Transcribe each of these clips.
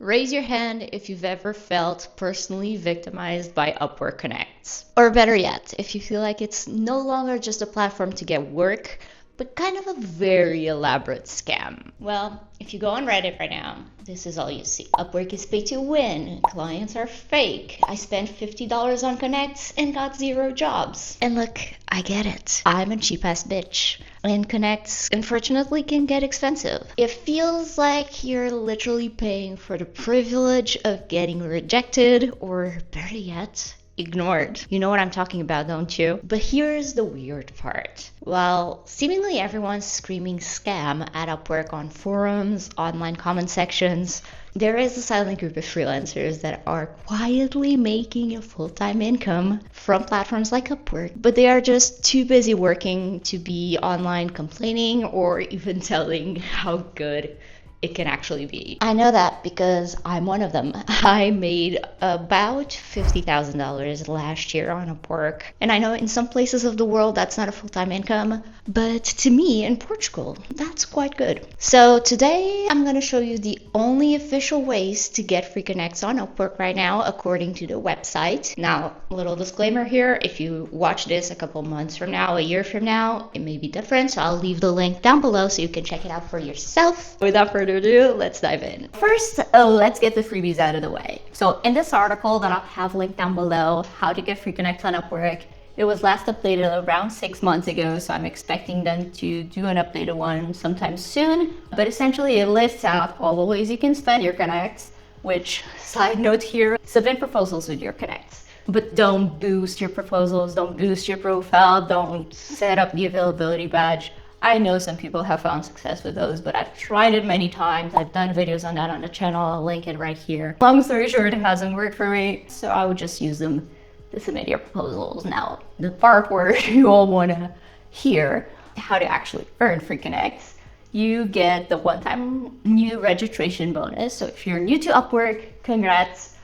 Raise your hand if you've ever felt personally victimized by Upwork Connects. Or better yet, if you feel like it's no longer just a platform to get work, but kind of a very elaborate scam. Well, if you go on Reddit right now, this is all you see. Upwork is pay to win, clients are fake, I spent $50 on Connects and got 0 jobs. And look, I get it. I'm a cheap ass bitch. And Connects, unfortunately, can get expensive. It feels like you're literally paying for the privilege of getting rejected, or better yet, ignored. You know what I'm talking about, don't you? But here's the weird part. While seemingly everyone's screaming scam at Upwork on forums, online comment sections, there is a silent group of freelancers that are quietly making a full-time income from platforms like Upwork, but they are just too busy working to be online complaining or even telling how good it can actually be. I know that because I'm one of them. I made about $50,000 last year on Upwork. And I know in some places of the world that's not a full-time income, but to me in Portugal, that's quite good. So today I'm going to show you the only official ways to get free connects on Upwork right now, according to the website. Now, a little disclaimer here, if you watch this a couple months from now, a year from now, it may be different. So I'll leave the link down below so you can check it out for yourself. Without further ado, let's dive in. First, let's get the freebies out of the way. So in this article that I'll have linked down below, how to get free connects on Upwork, it was last updated around 6 months ago, so I'm expecting them to do an updated one sometime soon. But essentially it lists out all the ways you can spend your connects, which, side note here, submit proposals with your connects. But don't boost your proposals, don't boost your profile, don't set up the availability badge. I know some people have found success with those, but I've tried it many times. I've done videos on that on the channel. I'll link it right here. Long story short, it hasn't worked for me, so I would just use them to submit your proposals. Now, the part where you all want to hear how to actually earn free connects, you get the one-time new registration bonus. So if you're new to Upwork, congrats.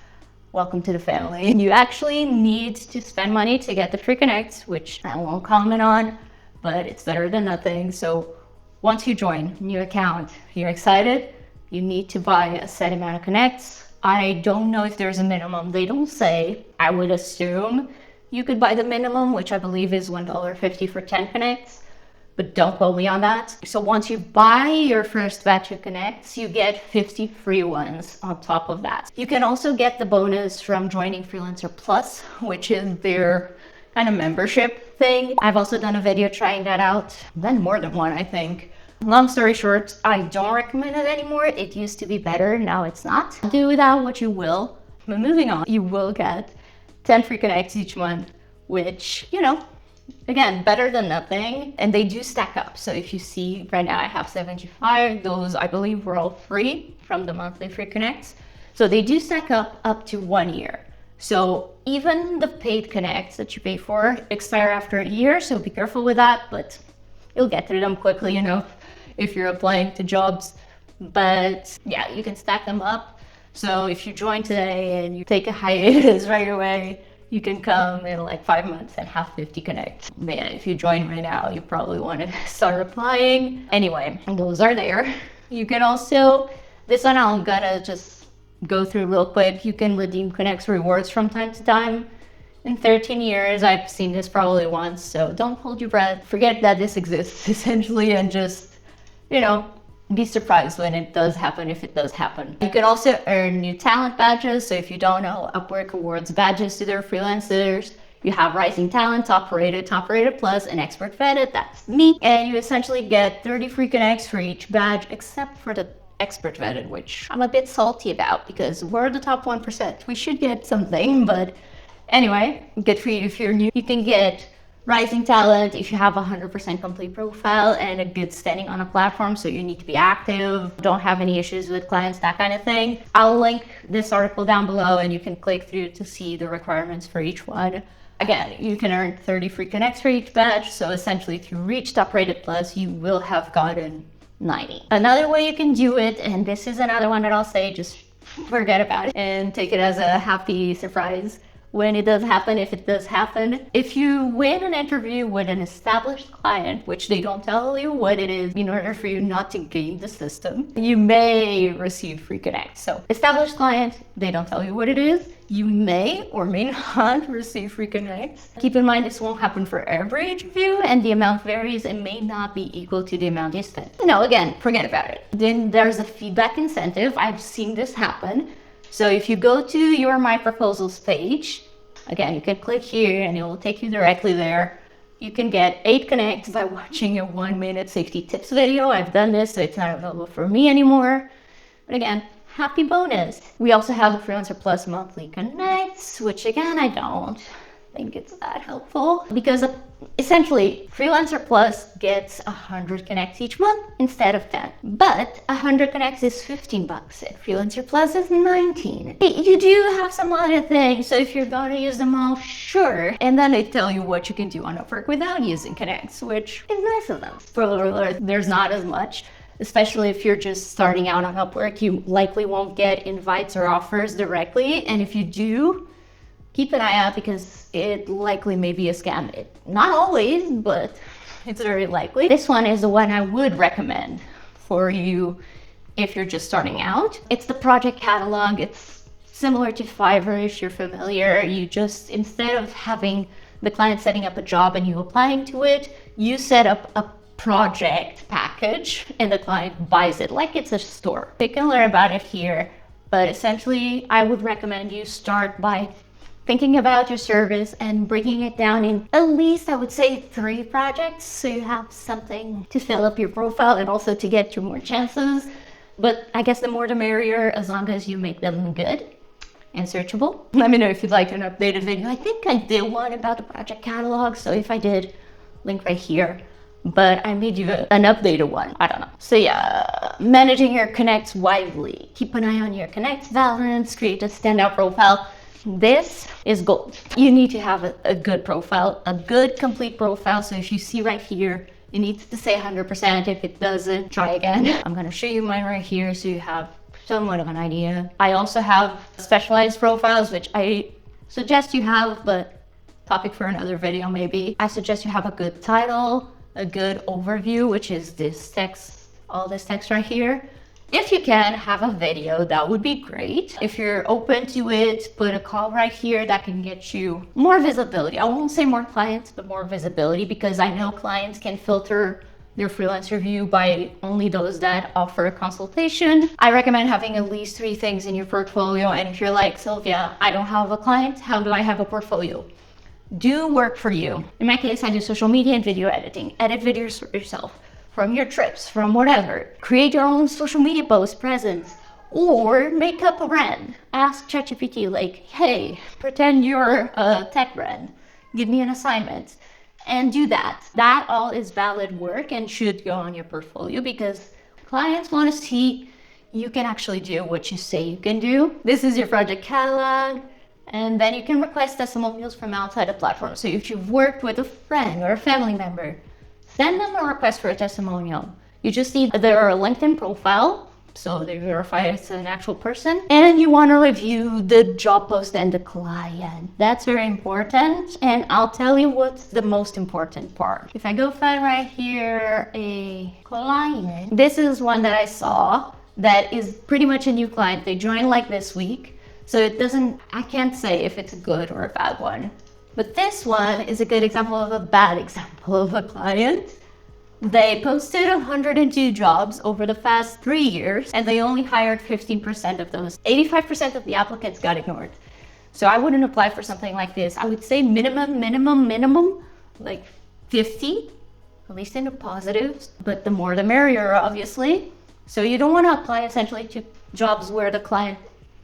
Welcome to the family. You actually need to spend money to get the free connects, which I won't comment on, but it's better than nothing. So once you join new account, you're excited, you need to buy a set amount of connects. I don't know if there's a minimum. They don't say. I would assume you could buy the minimum, which I believe is $1.50 for 10 connects, but don't quote me on that. So once you buy your first batch of connects, you get 50 free ones on top of that. You can also get the bonus from joining Freelancer Plus, which is their kind of membership thing. I've also done a video trying that out, then more than one, I think. Long story short, I don't recommend it anymore. It used to be better, now it's not. Do with that what you will. But moving on, you will get 10 free connects each month, which, you know, again, better than nothing. And they do stack up. So if you see right now I have 75, those I believe were all free from the monthly free connects. So they do stack up to 1 year. So even the paid connects that you pay for expire after a year, so be careful with that, but you'll get through them quickly, you know, if you're applying to jobs. But yeah, you can stack them up. So if you join today and you take a hiatus right away, you can come in like 5 months and have 50 connects. Man, if you join right now, you probably want to start applying. Anyway, those are there. You can also, this one I'm gonna just go through real quick. You can redeem Connects rewards from time to time. In 13 years, I've seen this probably once, so don't hold your breath. Forget that this exists, essentially, and just, you know, be surprised when it does happen, if it does happen. You can also earn new talent badges. So if you don't know, Upwork awards badges to their freelancers. You have Rising Talent, Top Rated Plus, and Expert Vetted, that's me. And you essentially get 30 free connects for each badge, except for the Expert Vetted, which I'm a bit salty about because we're the top 1%. We should get something, but anyway, get free if you're new. You can get Rising Talent if you have 100% complete profile and a good standing on a platform, so you need to be active, don't have any issues with clients, that kind of thing. I'll link this article down below and you can click through to see the requirements for each one. Again, you can earn 30 free connects for each badge, so essentially if you reach Top Rated Plus, you will have gotten 90. Another way you can do it, and this is another one that I'll say, just forget about it and take it as a happy surprise, when it does happen, if it does happen. If you win an interview with an established client, which they don't tell you what it is in order for you not to game the system, you may receive free connect. So established client, they don't tell you what it is. You may or may not receive free connects. Keep in mind, this won't happen for every interview, and the amount varies and may not be equal to the amount you spend. No, again, forget about it. Then there's a feedback incentive. I've seen this happen. So if you go to your My Proposals page, again, you can click here and it will take you directly there. You can get 8 connects by watching a 1-minute safety tips video. I've done this, so it's not available for me anymore. But again, happy bonus. We also have the Freelancer Plus monthly connects, which again, I don't think it's that helpful because essentially Freelancer Plus gets 100 connects each month instead of 10. But 100 connects is $15 and Freelancer Plus is 19. You do have some other things, so if you're gonna use them all, sure. And then they tell you what you can do on Upwork without using connects, which is nice of them. There's not as much. Especially if you're just starting out on Upwork, you likely won't get invites or offers directly. And if you do, keep an eye out because it likely may be a scam. Not always, but it's very likely. This one is the one I would recommend for you if you're just starting out. It's the project catalog. It's similar to Fiverr if you're familiar. You just, instead of having the client setting up a job and you applying to it, you set up a project package and the client buys it like it's a store. You can learn about it here, but essentially I would recommend you start by thinking about your service and breaking it down in at least, I would say, 3 projects, so you have something to fill up your profile and also to get you more chances. But I guess the more the merrier, as long as you make them good and searchable. Let me know if you'd like an updated video. I think I did one about the project catalog, so if I did, link right here. But I made you an updated one. I don't know. So yeah, managing your connects wisely. Keep an eye on your connects balance, create a standout profile. This is gold. You need to have a good profile, a good complete profile. So if you see right here, it needs to say 100%. If it doesn't, try again. I'm gonna show you mine right here so you have somewhat of an idea. I also have specialized profiles, which I suggest you have, but topic for another video maybe. I suggest you have a good title, a good overview, which is this text, all this text right here. If you can have a video, that would be great. If you're open to it, put a call right here that can get you more visibility. I won't say more clients, but more visibility, because I know clients can filter their freelancer view by only those that offer a consultation. I recommend having at least 3 things in your portfolio. And if you're like, Sylvia, I don't have a client, how do I have a portfolio? Do work for you. In my case, I do social media and video editing. Edit videos for yourself, from your trips, from whatever. Create your own social media post presence, or make up a brand. Ask ChatGPT, like, hey, pretend you're a tech brand. Give me an assignment. And do that. That all is valid work and should go on your portfolio because clients want to see you can actually do what you say you can do. This is your project catalog. And then you can request testimonials from outside the platform. So if you've worked with a friend or a family member, send them a request for a testimonial. You just need their LinkedIn profile, so they verify it's an actual person, and you want to review the job post and the client. That's very important, and I'll tell you what's the most important part. If I go find right here a client, this is one that I saw that is pretty much a new client. They joined like this week. So I can't say if it's a good or a bad one. But this one is a good example of a bad example of a client. They posted 102 jobs over the past 3 years, and they only hired 15% of those. 85% of the applicants got ignored. So I wouldn't apply for something like this. I would say minimum, like 50, at least in the positives, but the more the merrier, obviously. So you don't want to apply essentially to jobs where the client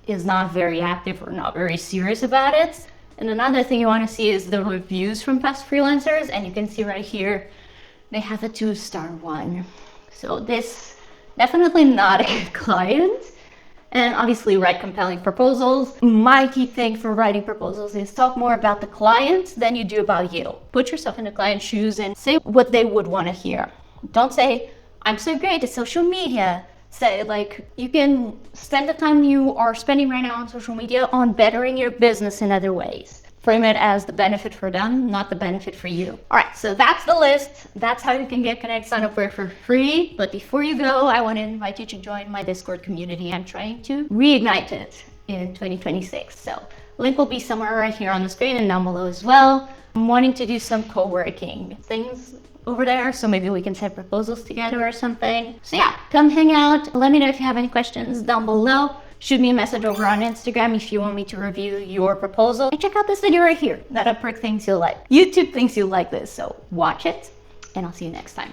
is not very active or not very serious about it. And another thing you want to see is the reviews from past freelancers, and you can see right here, they have a 2-star one. So this definitely not a good client. And obviously write compelling proposals. My key thing for writing proposals is talk more about the client than you do about you. Put yourself in the client's shoes and say what they would want to hear. Don't say, I'm so great at social media. say, like, you can spend the time you are spending right now on social media on bettering your business in other ways. Frame it as the benefit for them, not the benefit for you. All right, so that's the list. That's how you can get connected on Upwork for free. But before you go, I want to invite you to join my Discord community. I'm trying to reignite it in 2026. So link will be somewhere right here on the screen and down below as well. I'm wanting to do some co-working things over there, so maybe we can send proposals together or something. So yeah, come hang out. Let me know if you have any questions down below. Shoot me a message over on Instagram if you want me to review your proposal. And check out this video right here that Upwork thinks you'll like. YouTube thinks you'll like this, so watch it, and I'll see you next time.